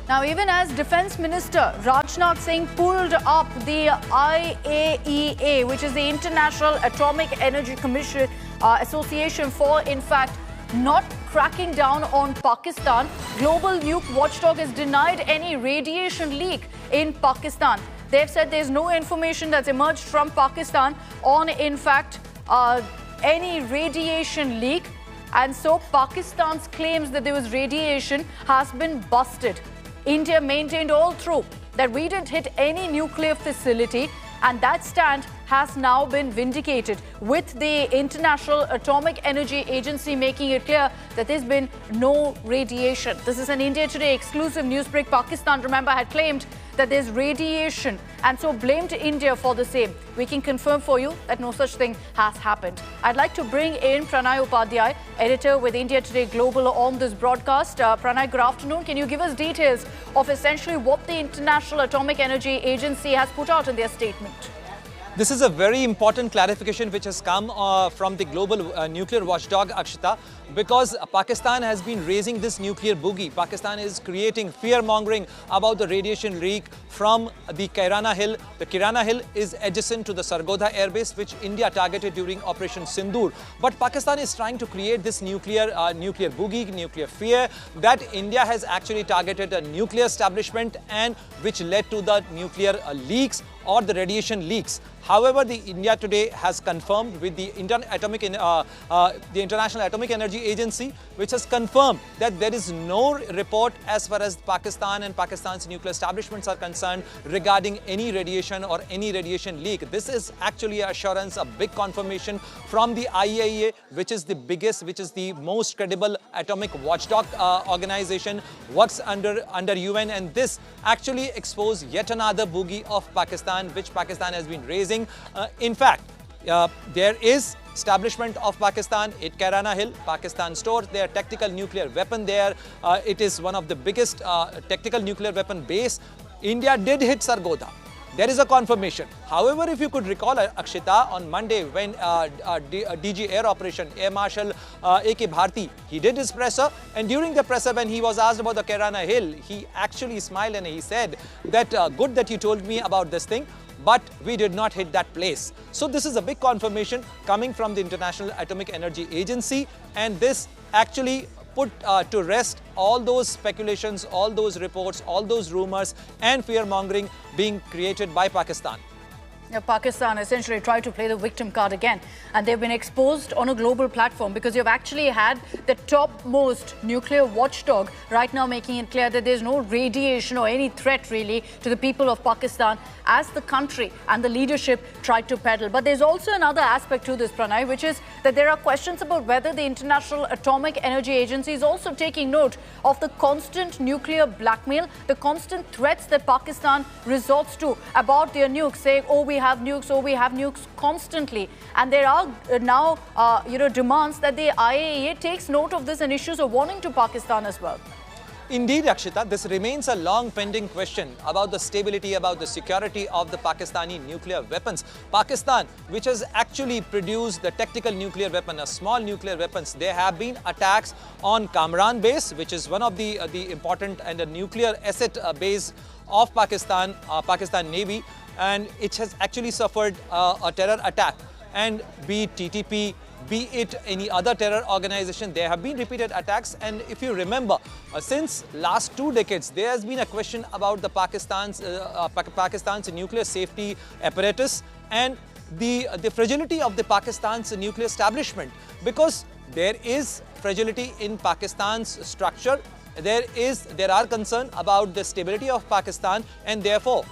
Now, even as Defence Minister Rajnath Singh pulled up the IAEA, which is the International Atomic Energy Commission Association, for, in fact, not cracking down on Pakistan, global nuke watchdog has denied any radiation leak in Pakistan. They've said there's no information that's emerged from Pakistan on, in fact, any radiation leak. And so Pakistan's claims that there was radiation has been busted. India maintained all through that we didn't hit any nuclear facility, and that stand has now been vindicated, with the International Atomic Energy Agency making it clear that there's been no radiation. This is an India Today exclusive news break. Pakistan, remember, had claimed that there's radiation and so blamed India for the same. We can confirm for you that no such thing has happened. I'd like to bring in Pranay Upadhyay, editor with India Today Global, on this broadcast. Pranay, good afternoon. Can you give us details of essentially what the International Atomic Energy Agency has put out in their statement? This is a very important clarification which has come from the global nuclear watchdog, Akshita, because Pakistan has been raising this nuclear boogie. Pakistan is creating fear-mongering about the radiation leak from the Kirana Hill. The Kirana Hill is adjacent to the Sargodha Air Base, which India targeted during Operation Sindoor. But Pakistan is trying to create this nuclear boogie, nuclear fear, that India has actually targeted a nuclear establishment, and which led to the nuclear leaks or the radiation leaks. However, the India today has confirmed with the International Atomic Energy Agency, which has confirmed that there is no report as far as Pakistan and Pakistan's nuclear establishments are concerned regarding any radiation or any radiation leak. This is actually an assurance, a big confirmation from the IAEA, which is the biggest, which is the most credible atomic watchdog organization, works under UN, and this actually exposed yet another boogie of Pakistan, which Pakistan has been raising. In fact, there is establishment of Pakistan at Kirana Hill. Pakistan stores their tactical nuclear weapon there. It is one of the biggest tactical nuclear weapon base. India did hit Sargodha. There is a confirmation. However, if you could recall, Akshita, on Monday when DG Air Operation, Air Marshal A.K. Bharti, he did his presser, and during the presser when he was asked about the Kirana Hill, he actually smiled and he said that good that you told me about this thing, but we did not hit that place. So this is a big confirmation coming from the International Atomic Energy Agency, and this actually put to rest all those speculations, all those reports, all those rumors and fear-mongering being created by Pakistan. Pakistan essentially tried to play the victim card again, and they've been exposed on a global platform because you've actually had the topmost nuclear watchdog right now making it clear that there's no radiation or any threat really to the people of Pakistan, as the country and the leadership tried to peddle. But there's also another aspect to this, Pranay, which is that there are questions about whether the International Atomic Energy Agency is also taking note of the constant nuclear blackmail, the constant threats that Pakistan resorts to about their nukes, saying, oh, we have nukes constantly. And there are now demands that the IAEA takes note of this and issues a warning to Pakistan as well. Indeed, Akshita, this remains a long pending question about the stability, about the security of the Pakistani nuclear weapons. Pakistan, which has actually produced the tactical nuclear weapon, a small nuclear weapons, there have been attacks on Kamran base, which is one of the important and a nuclear asset base of Pakistan Navy, and it has actually suffered a terror attack. And be it TTP, be it any other terror organization, there have been repeated attacks. And if you remember, since last 2 decades, there has been a question about the Pakistan's nuclear safety apparatus and the fragility of the Pakistan's nuclear establishment, because there is fragility in Pakistan's structure. There are concerns about the stability of Pakistan, and therefore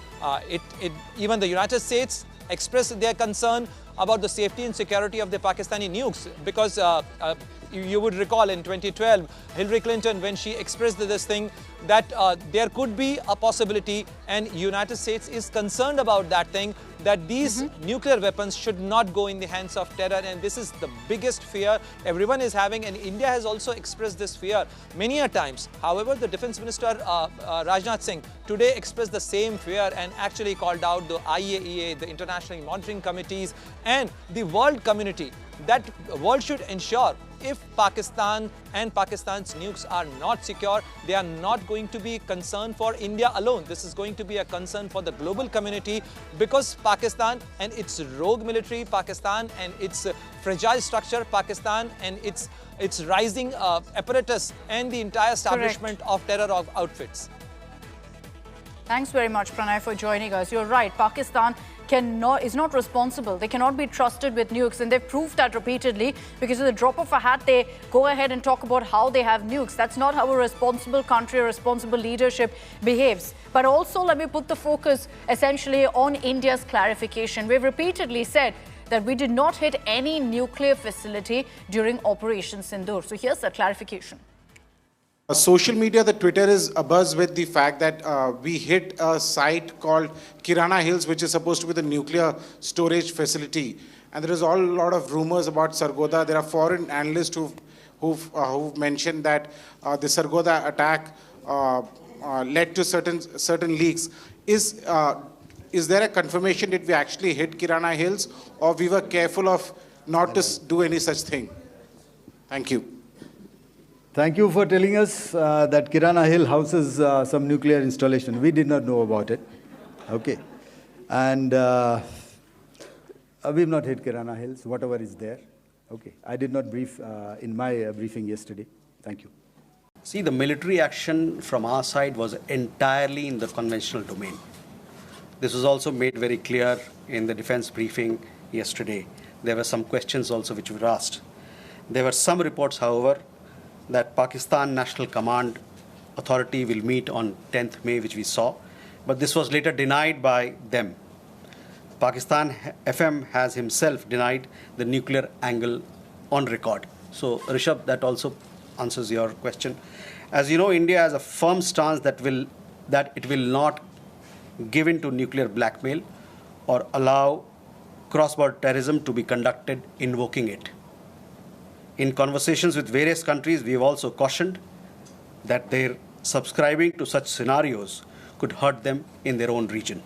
even the United States expressed their concern about the safety and security of the Pakistani nukes, because you would recall in 2012, Hillary Clinton, when she expressed this thing, that there could be a possibility, and United States is concerned about that thing, that these nuclear weapons should not go in the hands of terror. And this is the biggest fear everyone is having, and India has also expressed this fear many a times. However, the Defence Minister Rajnath Singh today expressed the same fear and actually called out the IAEA, the International Monitoring Committees, and the world community, that the world should ensure if Pakistan and Pakistan's nukes are not secure, they are not going to be concern for India alone. This is going to be a concern for the global community, because Pakistan and its rogue military, Pakistan and its fragile structure, Pakistan and its rising apparatus, and the entire establishment of terror outfits. Thanks very much, Pranay, for joining us. You're right. Pakistan is not responsible. They cannot be trusted with nukes, and they've proved that repeatedly, because at the drop of a hat, they go ahead and talk about how they have nukes. That's not how a responsible country, a responsible leadership behaves. But also, let me put the focus essentially on India's clarification. We've repeatedly said that we did not hit any nuclear facility during Operation Sindoor. So here's the clarification. Social media, the Twitter is abuzz with the fact that we hit a site called Kirana Hills, which is supposed to be the nuclear storage facility. And there is a lot of rumors about Sargodha. There are foreign analysts who've mentioned that the Sargodha attack led to certain leaks. Is there a confirmation that we actually hit Kirana Hills, or we were careful of not to do any such thing? Thank you. Thank you for telling us that Kirana Hill houses some nuclear installation. We did not know about it. Okay. And we've not hit Kirana Hills, whatever is there. Okay. I did not brief in my briefing yesterday. Thank you. See, the military action from our side was entirely in the conventional domain. This was also made very clear in the defense briefing yesterday. There were some questions also which were asked. There were some reports, however, that Pakistan National Command Authority will meet on 10th May, which we saw, but this was later denied by them. Pakistan FM has himself denied the nuclear angle on record. So, Rishabh, that also answers your question. As you know, India has a firm stance that it will not give in to nuclear blackmail or allow cross-border terrorism to be conducted invoking it. In conversations with various countries, we have also cautioned that their subscribing to such scenarios could hurt them in their own region.